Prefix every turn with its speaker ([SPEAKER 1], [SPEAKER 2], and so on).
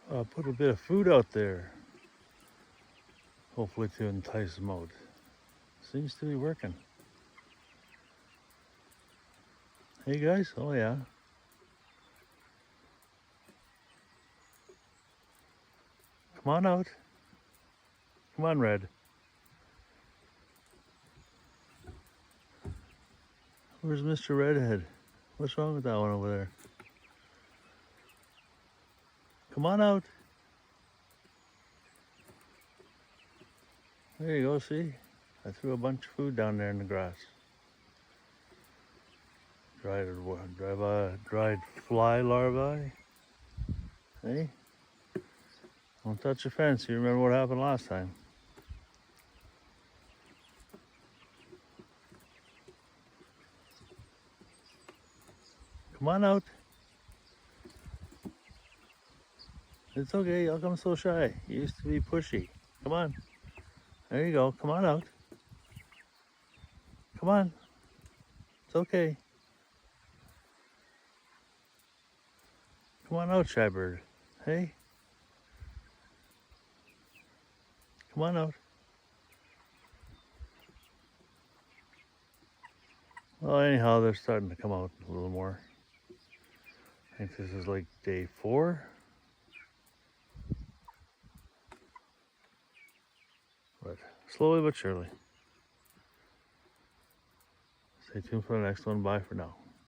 [SPEAKER 1] Put a bit of food out there, hopefully to entice them out. Seems to be working. Hey guys, oh yeah. Come on out. Come on, Red. Where's Mr. Redhead? What's wrong with that one over there? Come on out. There you go, see? I threw a bunch of food down there in the grass. Dried fly larvae. Hey? Don't touch the fence. You remember what happened last time. Come on out. It's okay. How come so shy? You used to be pushy. Come on. There you go. Come on out. Come on. It's okay. Come on out, Shy Bird. Hey? Come on out. Well, anyhow, they're starting to come out a little more. I think this is like day 4. But slowly but surely. Stay tuned for the next one. Bye for now.